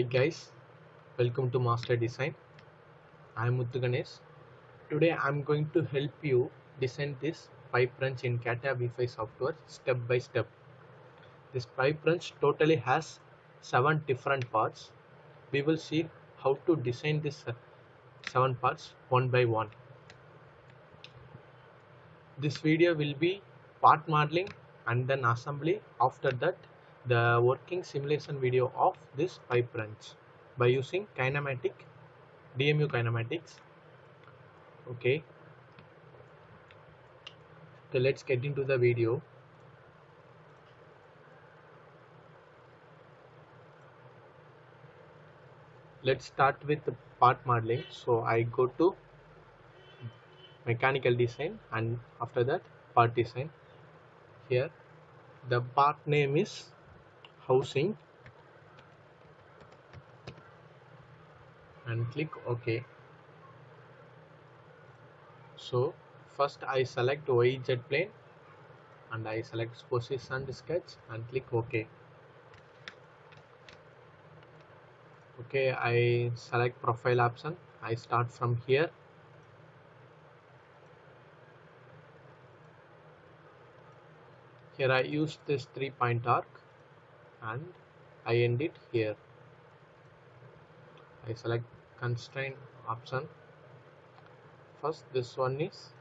guys, welcome to Master Design. I am Muthu Ganesh. Today I am going to help you design this pipe wrench in Catia V5 software step by step. This pipe wrench totally has 7 different parts. We will see how to design this 7 parts one by one. This video will be part modeling and then assembly. After that, the working simulation video of this pipe wrench by using DMU Kinematics. Okay, so let's get into the video. Let's start with the part modeling. So I go to mechanical design and after that part design. Here the part name is housing and click OK. So first I select YZ plane and I select position sketch and click OK. Okay, I select profile option. I start from here. Here I use this 3-point arc and I end it here. I select constraint option. First this one is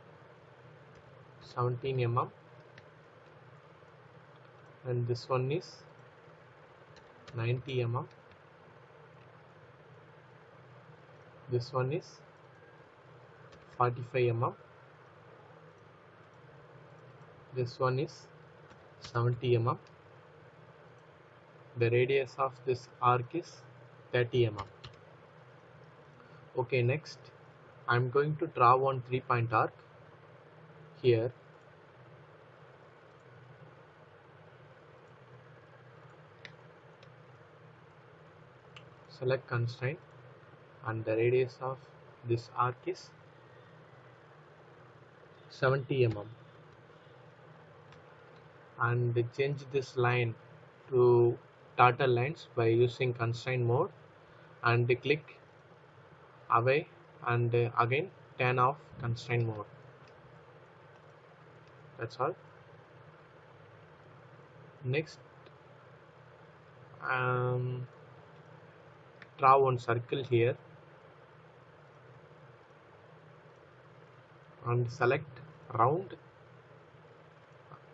17 mm and this one is 90 mm. This one is 45 mm. This one is 70 mm. The radius of this arc is 30 mm. Okay, next I'm going to draw one 3-point arc here. Select constraint and the radius of this arc is 70 mm and change this line to dotted lines by using constraint mode and click away and again turn off constraint mode. That's all. Next draw one circle here and select round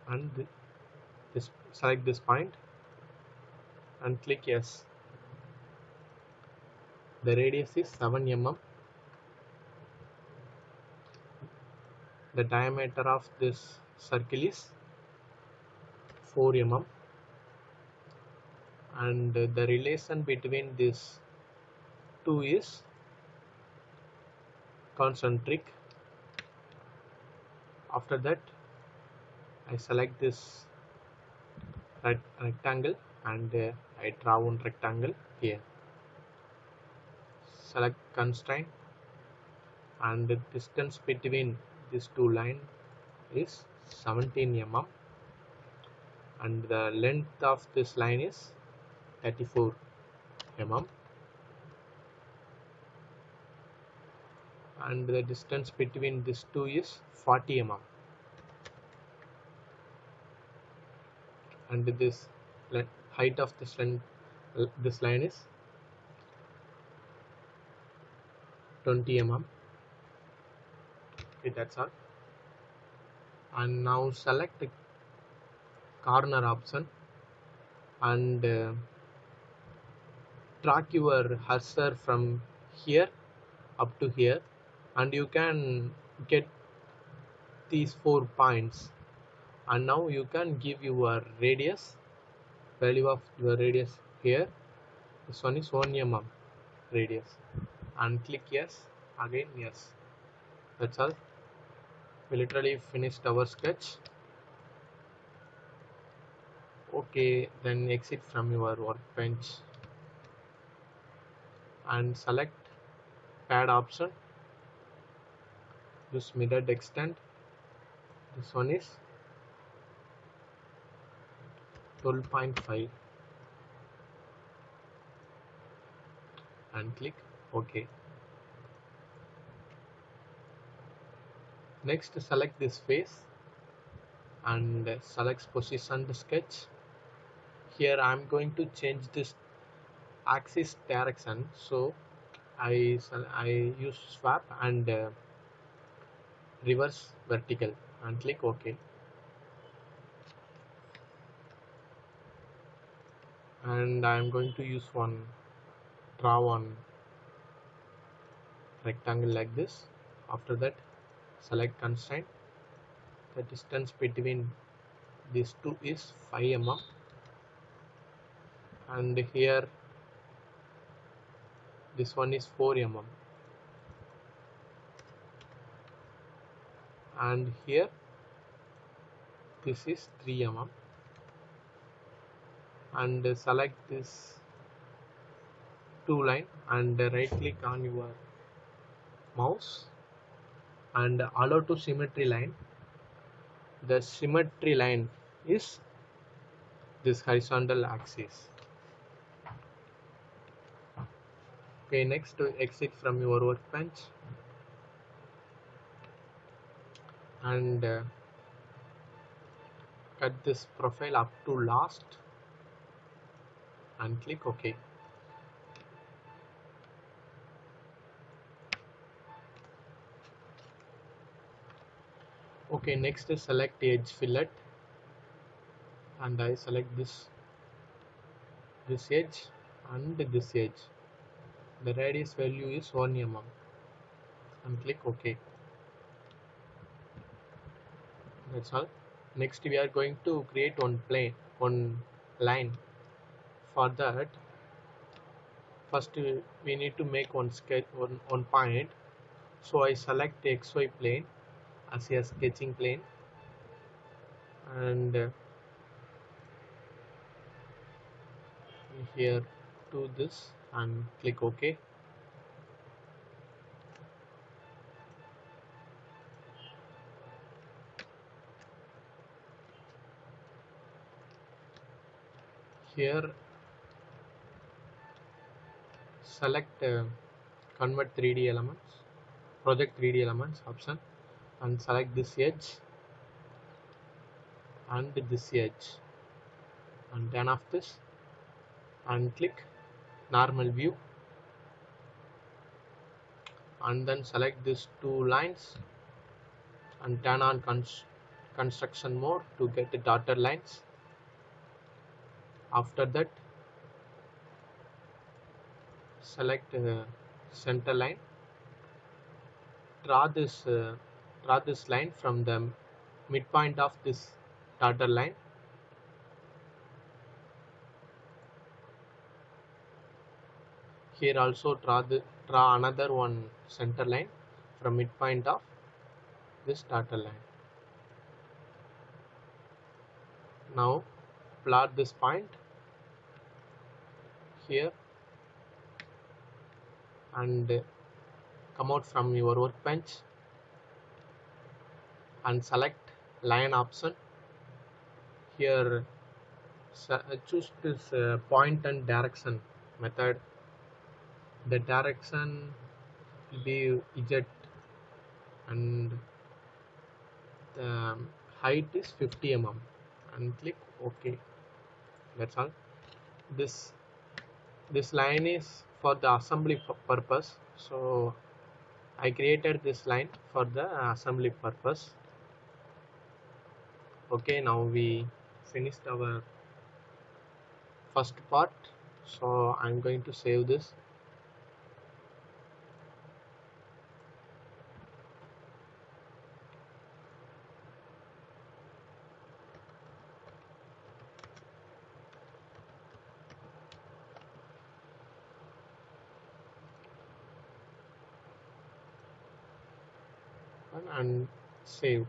and select this point and click yes. The radius is 7 mm. The diameter of this circle is 4 mm and the relation between these two is concentric. After that I select this rectangle and I draw one rectangle here. Select constraint and the distance between these two lines is 17 mm and the length of this line is 34 mm and the distance between these two is 40 mm and this height of this line is 20 mm. Okay, that's all. And now select the corner option and track your cursor from here up to here and you can get these 4 points and now you can give your radius, value of your radius here. This one is 1 mm radius and click yes, again yes. That's all. We literally finished our sketch. Okay, then exit from your workbench and select pad option. Use mirrored extent. This one is 12.5 and click OK. Next, select this face and select position sketch. Here I'm going to change this axis direction, so I use swap and reverse vertical and click OK. And I'm going to use draw one rectangle like this. After that, select constraint. The distance between these two is 5 mm, and here this one is 4 mm, and here this is 3 mm, and select this two line and right click on your mouse and allow to symmetry line. The symmetry line is this horizontal axis. Okay, next to exit from your workbench and cut this profile up to last and click OK. Okay, next is select edge fillet and I select this edge and this edge. The radius value is 1 mm and click OK. That's all. Next we are going to create one line. For that, first we need to make one sketch, one point. So I select the XY plane as a sketching plane and here to this and click OK. Here select convert 3D elements, project 3D elements option and select this edge and this edge and turn off this and click normal view and then select these two lines and turn on construction mode to get the dotted lines. After that, select center line, draw this line from the midpoint of this dotted line. Here also draw another one center line from midpoint of this dotted line. Now plot this point here and come out from your workbench and select line option. Here choose this point and direction method. The direction will be Z and the height is 50 mm and click OK. That's all. This line is for the assembly purpose, so I created this line for the assembly purpose. Okay, now we finished our first part, so I'm going to save this. And save.